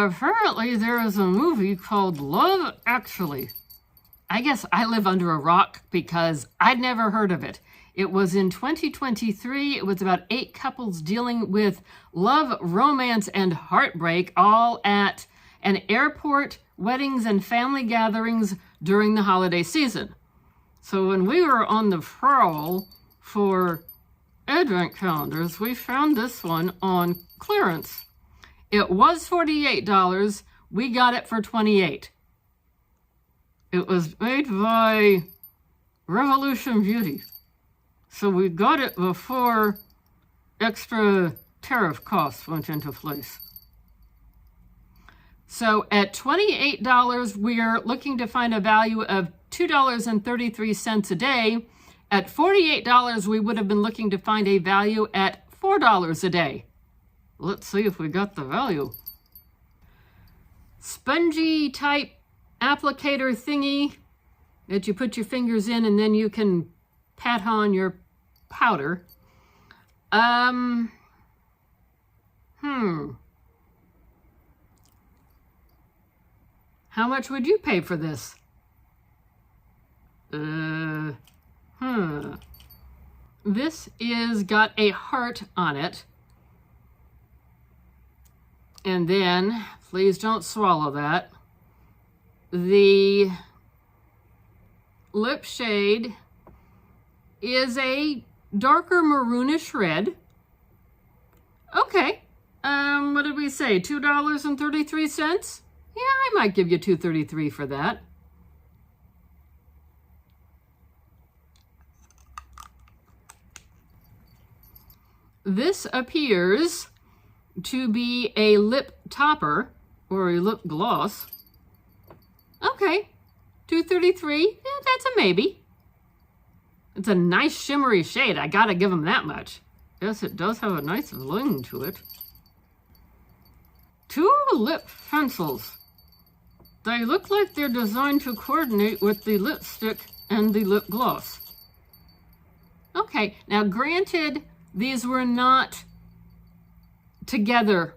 apparently there is a movie called Love Actually. I guess I live under a rock because I'd never heard of it. It was in 2023. It was about 8 couples dealing with love, romance, and heartbreak, all at an airport, weddings, and family gatherings during the holiday season. So when we were on the prowl for advent calendars, we found this one on clearance. It was $48. We got it for $28. It was made by Revolutionbeauty. So we got it before extra tariff costs went into place. So at $28, we're looking to find a value of $2.33 a day. At $48, we would have been looking to find a value at $4 a day. Let's see if we got the value. Spongy type applicator thingy that you put your fingers in and then you can pat on your powder. How much would you pay for this? This is got a heart on it. And then, please don't swallow that. The lip shade is a darker maroonish red. Okay. What did we say? $2.33? Yeah, I might give you $2.33 for that. This appears to be a lip topper or a lip gloss. Okay, $2.33. Yeah, that's a maybe. It's a nice shimmery shade. I gotta give them that much. Yes, it does have a nice bling to it. 2 lip pencils. They look like they're designed to coordinate with the lipstick and the lip gloss. Okay, now granted, these were not together.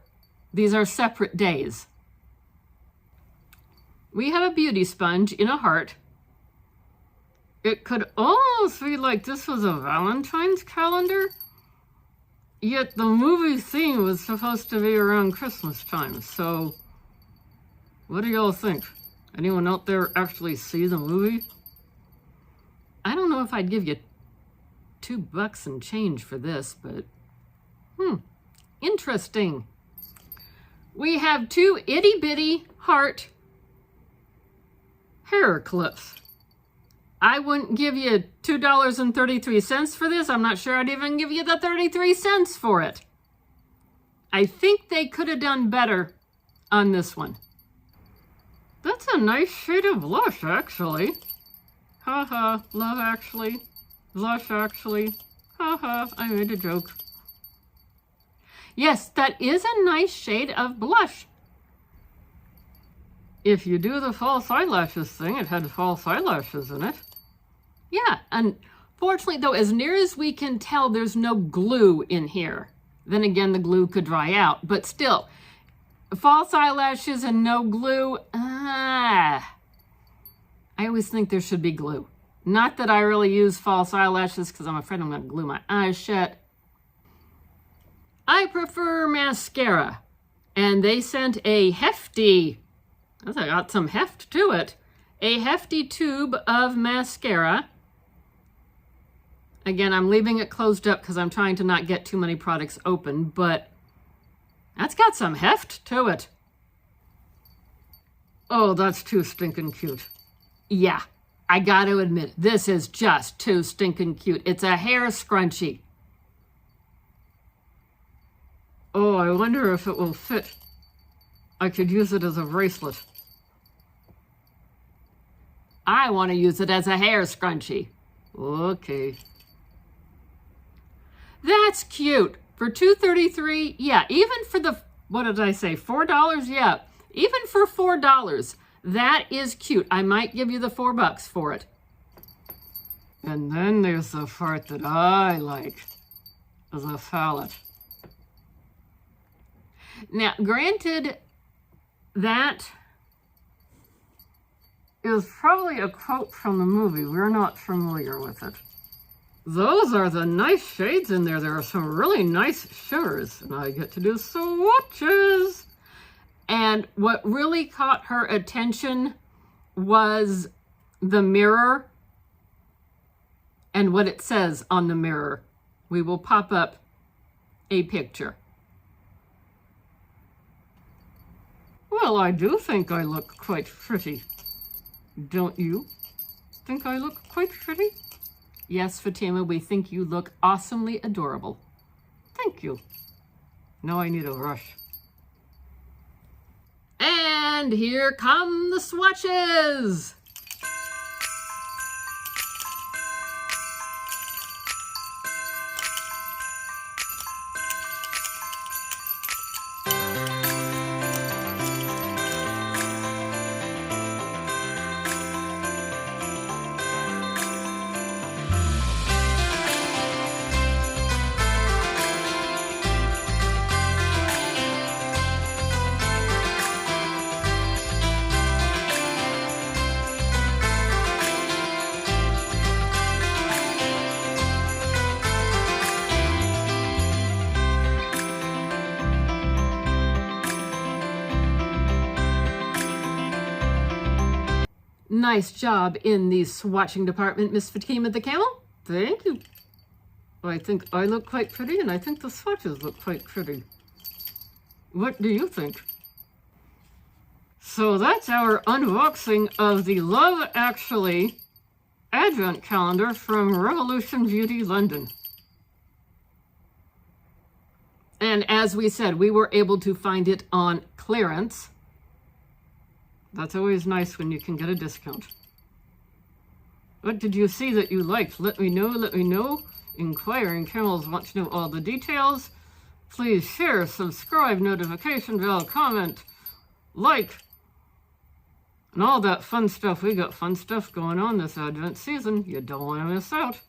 These are separate days. We have a beauty sponge in a heart. It could almost be like this was a Valentine's calendar, yet the movie theme was supposed to be around Christmas time. So what do y'all think? Anyone out there actually see the movie? I don't know if I'd give you $2 and change for this, but interesting. We have 2 itty bitty heart hair clips. I wouldn't give you $2.33 for this. I'm not sure I'd even give you the 33 cents for it. I think they could have done better on this one. That's a nice shade of blush, actually. Haha, love actually. Blush actually. Haha, I made a joke. Yes, that is a nice shade of blush. If you do the false eyelashes thing, it had false eyelashes in it. Yeah, unfortunately though, as near as we can tell, there's no glue in here. Then again, the glue could dry out, but still, false eyelashes and no glue, I always think there should be glue. Not that I really use false eyelashes because I'm afraid I'm going to glue my eyes shut. I prefer mascara, and they sent a hefty, I got some heft to it, a hefty tube of mascara. Again, I'm leaving it closed up because I'm trying to not get too many products open, but that's got some heft to it. Oh, that's too stinking cute. Yeah, I got to admit, this is just too stinking cute. It's a hair scrunchie. Oh, I wonder if it will fit. I could use it as a bracelet. I want to use it as a hair scrunchie. Okay. That's cute. For $2.33, yeah, even for the, what did I say, $4? Yeah, even for $4, that is cute. I might give you the $4 for it. And then there's the part that I like, the palette. Now, granted, That is probably a quote from the movie. We're not familiar with it. Those are the nice shades in there. There are some really nice shimmers, and I get to do swatches. And what really caught her attention was the mirror and what it says on the mirror. We will pop up a picture. Well, I do think I look quite pretty. Don't you think I look quite pretty? Yes, Fatima, we think you look awesomely adorable. Thank you. Now I need a brush. And here come the swatches. Nice job in the swatching department, Miss Fatima the Camel. Thank you. I think I look quite pretty, and I think the swatches look quite pretty. What do you think? So that's our unboxing of the Love Actually Advent Calendar from Revolution Beauty London. And as we said, we were able to find it on clearance. That's always nice when you can get a discount. What did you see that you liked? Let me know, let me know. Inquiring camels want to know all the details. Please share, subscribe, notification bell, comment, like, and all that fun stuff. We got fun stuff going on this Advent season. You don't want to miss out.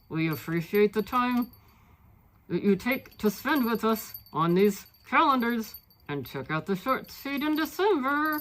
We appreciate the time that you take to spend with us on these calendars. And check out the short feed in December.